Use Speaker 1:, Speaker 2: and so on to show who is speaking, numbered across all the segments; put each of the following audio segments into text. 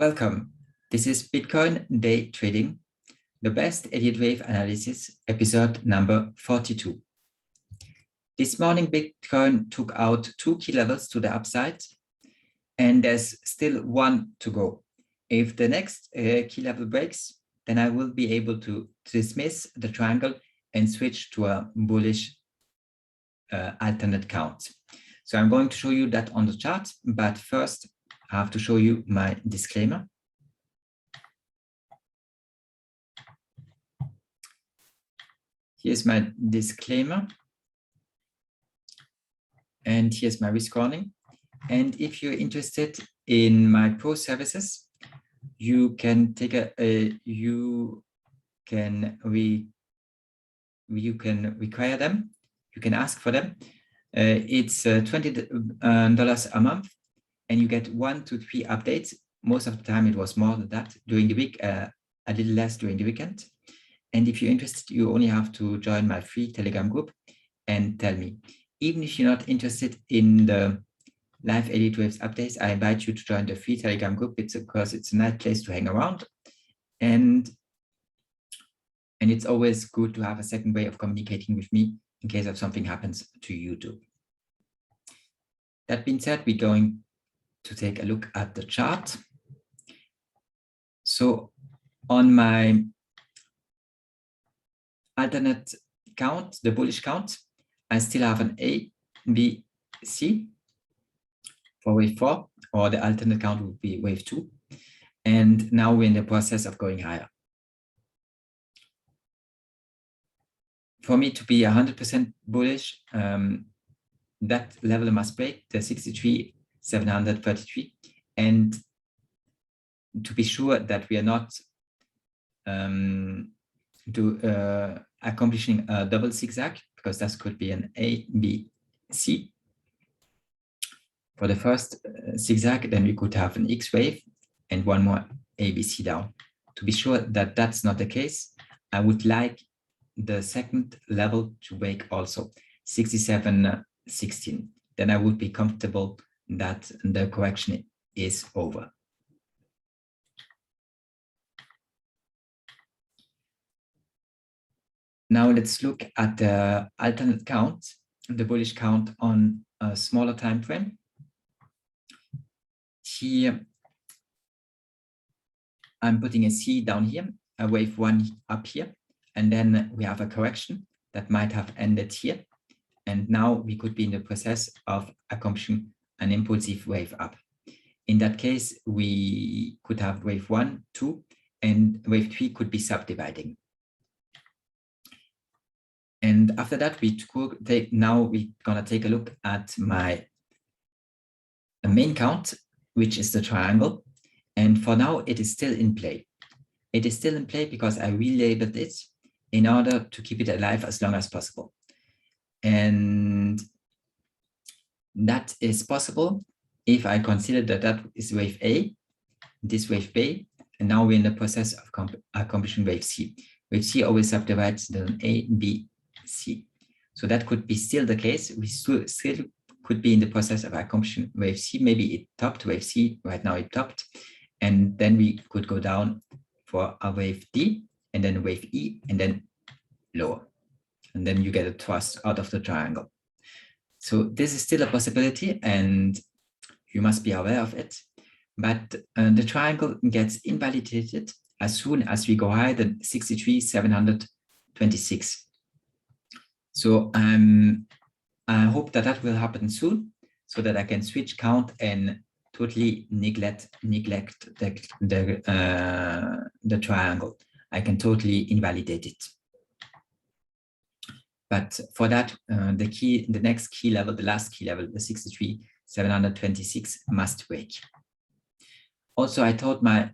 Speaker 1: Welcome. This is Bitcoin Day Trading, the best Elliott wave analysis, episode number 42. This morning, Bitcoin took out 2 key levels to the upside, and there's still one to go. If the next key level breaks, then I will be able to dismiss the triangle and switch to a bullish alternate count. So I'm going to show you that on the chart, but first I have to show you my disclaimer. Here's my disclaimer. And here's my risk warning. And if you're interested in my pro services, you can take you can require them. You can ask for them. It's $20 a month, and you get 1 to 3 updates. Most of the time, it was more than that during the week, a little less during the weekend. And if you're interested, you only have to join my free Telegram group and tell me. Even if you're not interested in the live Elliott Waves updates, I invite you to join the free Telegram group because it's a nice place to hang around. And it's always good to have a second way of communicating with me in case of something happens to YouTube. That being said, we're going to take a look at the chart. So on my alternate count, the bullish count, I still have an A, B, C for wave 4, or the alternate count would be wave 2. And now we're in the process of going higher. For me to be 100% bullish, that level must break the 63,733, and to be sure that we are not accomplishing a double zigzag, because that could be an A, B, C. For the first zigzag, then we could have an X wave and one more A, B, C down. To be sure that that's not the case, I would like the second level to break also, 67.16. Then I would be comfortable that the correction is over. Now let's look at the alternate count, the bullish count on a smaller time frame. Here, I'm putting a C down here, a wave 1 up here, and then we have a correction that might have ended here. And now we could be in the process of accomplishing an impulsive wave up. In that case, we could have wave 1, 2, and wave 3 could be subdividing. And after that, now we're gonna take a look at my main count, which is the triangle. And for now, it is still in play. It is still in play because I relabeled it in order to keep it alive as long as possible. And that is possible if I consider that that is wave A, this wave B, and now we're in the process of accomplishing wave C. Wave C always subdivides the A, B, C. So that could be still the case. We still could be in the process of accomplishing wave C. Maybe it topped wave C, right now it topped. And then we could go down for a wave D, and then wave E, and then lower. And then you get a thrust out of the triangle. So this is still a possibility, and you must be aware of it. But the triangle gets invalidated as soon as we go higher than 63,726. So I hope that that will happen soon, so that I can switch count and totally neglect the triangle. I can totally invalidate it. But for that, the next key level, the last key level, the 63,726 must break. Also, I told my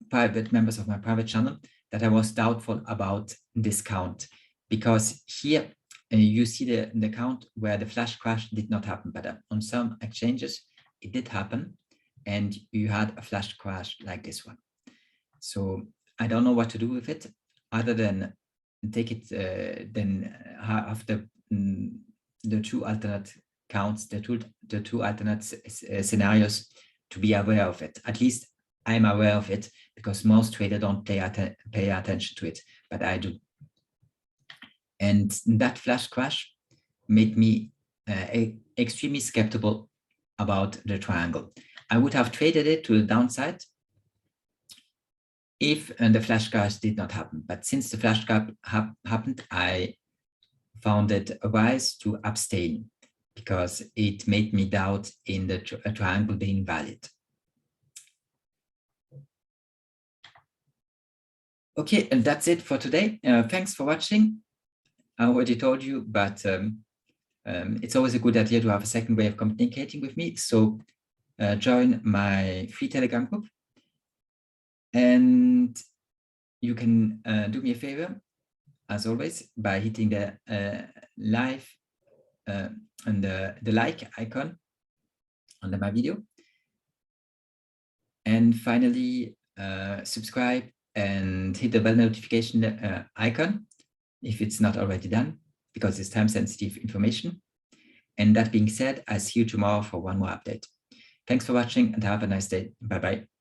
Speaker 1: private members of my private channel that I was doubtful about this count, because here you see the count where the flash crash did not happen, but on some exchanges it did happen, and you had a flash crash like this one. So I don't know what to do with it, other than take it, then have the two alternate counts, the two alternate scenarios to be aware of it. At least I'm aware of it, because most traders don't pay attention to it, but I do. And that flash crash made me extremely skeptical about the triangle. I would have traded it to the downside if the flash crash did not happen. But since the flash crash happened, I found it wise to abstain, because it made me doubt in the triangle being valid. Okay, and that's it for today. Thanks for watching. I already told you, but it's always a good idea to have a second way of communicating with me. So join my free Telegram group, and you can do me a favor, as always, by hitting the and the like icon under my video. And finally, subscribe and hit the bell notification icon if it's not already done, because it's time-sensitive information. And that being said, I'll see you tomorrow for one more update. Thanks for watching and have a nice day. Bye-bye.